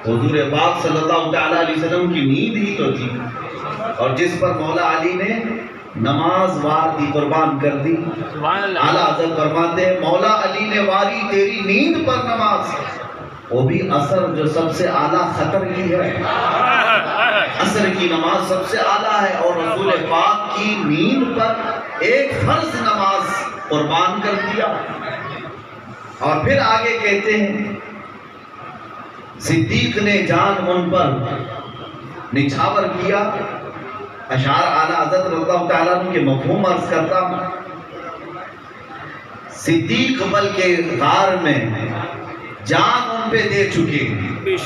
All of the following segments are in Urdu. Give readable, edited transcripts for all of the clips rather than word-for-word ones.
حضور پاک صلی اللہ تعالیٰ علیہ وسلم کی نیند ہی تو تھی، اور جس پر مولا علی نے نماز وار دی، قربان کر دی۔ اعلیٰ حضرت فرماتے ہیں مولا علی نے واری تیری نیند پر نماز، وہ بھی عصر جو سب سے اعلیٰ خطر کی ہے، عصر کی نماز سب سے اعلیٰ ہے، اور رسول پاک کی نیند پر ایک فرض نماز قربان کر دیا۔ اور پھر آگے کہتے ہیں صدیق نے جان ان پر نچھاور کیا۔ اشعار اعلیٰ حضرت رضی اللہ تعالیٰ عنہ کے مفہوم عرض کرتا ہوں۔ صدیق بلکہ غار میں جان ان پہ دے چکے ہیں۔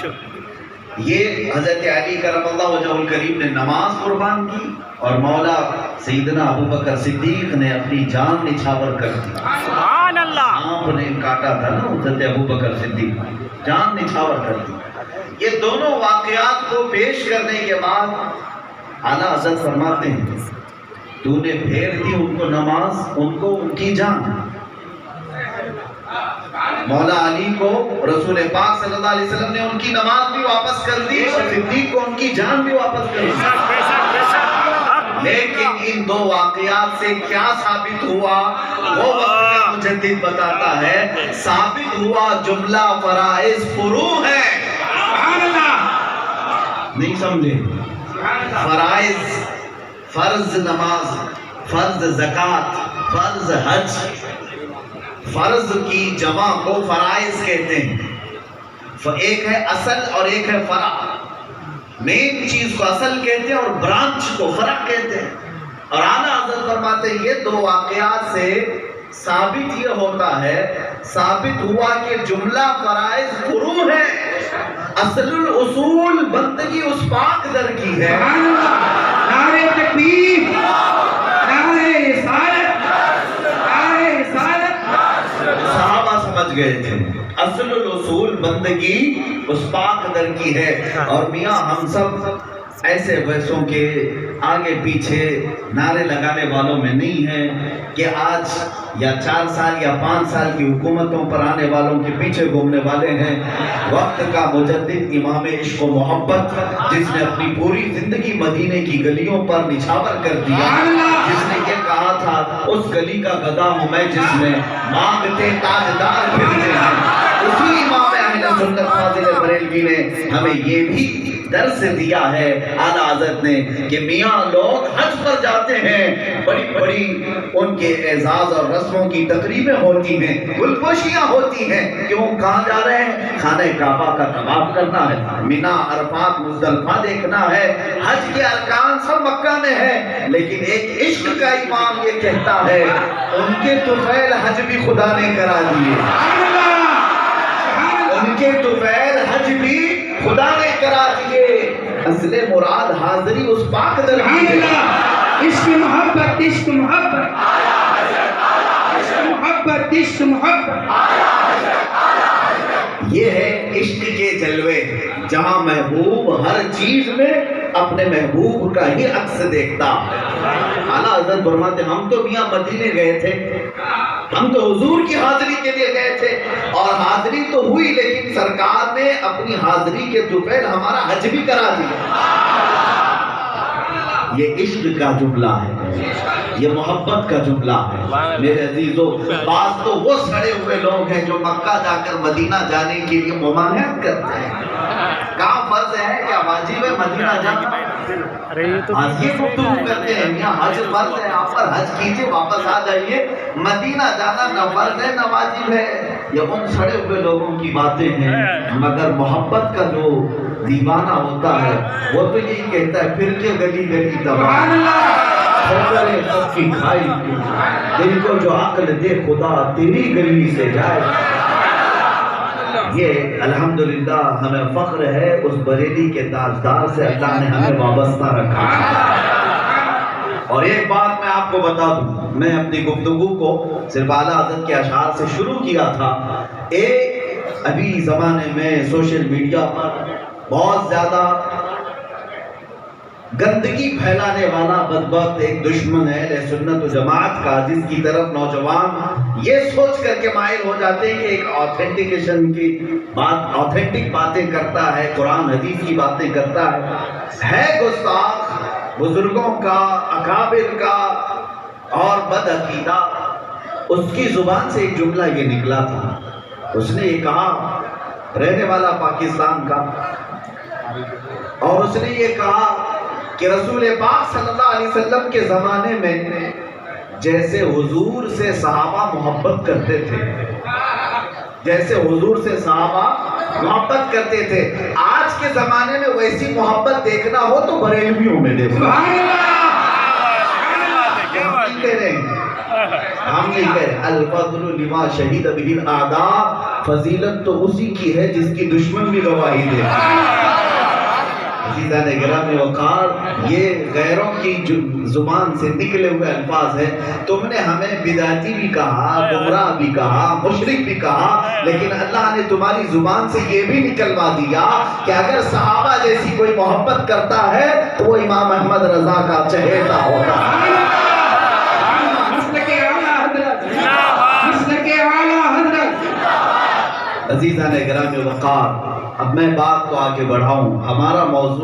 یہ حضرت علی کرم اللہ وجہ الکریم نے نماز قربان کی، اور مولا سیدنا ابو بکر صدیق نے اپنی جان نچھاور کر دی۔ سبحان اللہ۔ سانپ نے کاٹا تھا نا حضرت ابو بکر صدیق، جان نچھاور کر دی۔ یہ دونوں واقعات کو پیش کرنے کے بعد اعلیٰ حضرت فرماتے ہیں تو نے پھیر دی ان کو نماز، ان کو ان کی جان۔ مولا علی کو رسول پاک صلی اللہ علیہ وسلم نے ان کی نماز بھی واپس کر دی، اور صدیق کو ان کی جان بھی واپس کر دی۔ لیکن ان دو واقعات سے کیا ثابت ہوا؟ وہ وقت کا مجدد بتاتا ہے، ثابت ہوا جملہ فرائض فروع ہے۔ نہیں سمجھے؟ فرائض، فرض نماز، فرض زکوٰۃ، فرض حج، فرض کی جمع کو فرائض کہتے ہیں۔ ایک ہے اصل اور ایک ہے فرع۔ مین چیز کو اصل کہتے ہیں اور برانچ کو فرع کہتے ہیں۔ اور اعلیٰ حضرت فرماتے ہیں یہ دو واقعات سے ثابت یہ ہوتا ہے، ثابت ہوا کہ جملہ فرائض فروع ہے، اصل الاصول بندگی اس پاک در کی ہے۔ نعرہ تکبیر، نعرہ رسالت، نعرہ رسالت۔ صحابہ سمجھ گئے تھے اصل الاصول بندگی اس پاک در کی ہے، اور میاں ہم سب ایسے ویسوں کے آگے پیچھے نعرے لگانے والوں میں نہیں ہیں کہ آج یا 4 سال یا 5 سال کی حکومتوں پر آنے والوں کے پیچھے گھومنے والے ہیں۔ وقت کا مجدد امام عشق و محبت جس نے اپنی پوری زندگی مدینے کی گلیوں پر نچھاور کر دیا، جس نے یہ کہا تھا اس گلی کا گدا ہوں میں جس میں مانگتے تاجدار پھرتے ہیں، اسی امام اہل سنت فاضل بریلوی نے ہمیں یہ بھی درس دیا ہے اعلیٰ حضرت نے کہ میاں لوگ حج پر جاتے ہیں، بڑی بڑی ان کے اعزاز اور رسموں کی تقریبیں ہوتی ہیں، گلگوشیاں ہوتی ہیں، کیوں کہاں جا رہے ہیں؟ خانہ کعبہ کا طواف کرنا ہے، مینا عرفات مزدلفہ دیکھنا ہے، حج کے ارکان سب مکہ میں ہے، لیکن ایک عشق کا امام یہ کہتا ہے ان کے طفیل حج بھی خدا نے کرا دیے، ان کے طفیل حج بھی خدا نے کرا دیے، اصل مراد حاضری اس پاک در کی ہے۔ عشق محبت، عشق محبت، عشق محبت، عشق محبت۔ یہ ہے عشق کے جلوے، جہاں محبوب ہر چیز میں اپنے محبوب کا ہی عکس دیکھتا۔ اعلیٰ حضرت فرماتے ہم تو میاں مدینے گئے تھے، ہم تو حضور کی حاضری کے لیے گئے تھے، اور حاضری تو ہوئی لیکن سرکار نے اپنی حاضری کے دوپہر ہمارا حج بھی کرا دیا۔ یہ عشق کا جملہ ہے، یہ محبت کا جملہ ہے۔ میرے عزیزو، بعض تو وہ سڑے ہوئے لوگ ہیں جو مکہ جا کر مدینہ جانے کے لیے ممانعت کرتے ہیں۔ کہاں فرض ہے کیا واجب ہے مدینہ جانا؟ آج یہ گفتگو کرتے ہیں میاں حج فرض ہے، آپ پر حج کیجئے واپس آ جائیے، مدینہ جانا نہ فرض ہے نہ واجب ہے۔ یہ ان سڑے ہوئے لوگوں کی باتیں ہیں، مگر محبت کا جو دیوانہ ہوتا ہے وہ تو یہی کہتا ہے پھر کے گلی گلی تباہ ٹھوکریں سب کی کھائی، دل کو جو عقل دے خدا تیری گلی سے جائے۔ یہ الحمدللہ ہمیں فخر ہے اس بریلی کے تاجدار سے اللہ نے ہمیں وابستہ رکھا۔ اور ایک بات میں آپ کو بتا دوں، میں اپنی گفتگو کو صرف اعلیٰ حضرت کے اشعار سے شروع کیا تھا۔ ایک ابھی زمانے میں سوشل میڈیا پر بہت زیادہ گندگی پھیلانے والا بدبخت ایک دشمن ہے اہل سنت و جماعت کا، جس کی طرف نوجوان یہ سوچ کر کے مائل ہو جاتے ہیں کہ ایک آتھینٹیکیشن کی بات، آتھینٹک باتیں کرتا ہے، قرآن حدیث کی باتیں کرتا ہے گستاخ بزرگوں کا، اکابر کا اور بد عقیدہ۔ اس کی زبان سے ایک جملہ یہ نکلا تھا، اس نے یہ کہا، رہنے والا پاکستان کا، اور اس نے یہ کہا کہ رسول پاک صلی اللہ علیہ وسلم کے زمانے میں جیسے حضور سے صحابہ محبت کرتے تھے، جیسے حضور سے صحابہ محبت کرتے تھے، آج کے زمانے میں ویسی محبت دیکھنا ہو تو بریلویوں میں دیکھو۔ ہم نہیں کہہ رہے الفضل لما شہید بہ الاعداء، فضیلت تو اسی کی ہے جس کی دشمن بھی گواہی دے۔ عزیزان گرامی وقار، یہ غیروں کی زبان سے نکلے ہوئے الفاظ ہیں۔ تم نے ہمیں بدعتی بھی کہا، گمراہ بھی کہا، مشرک بھی کہا، لیکن اللہ نے تمہاری زبان سے یہ بھی نکلوا دیا کہ اگر صحابہ جیسی کوئی محبت کرتا ہے تو وہ امام احمد رضا کا چہیتا ہوتا ہے۔ عزیزان گرامی وقار، اب میں بات کو آگے بڑھاؤں، ہمارا موضوع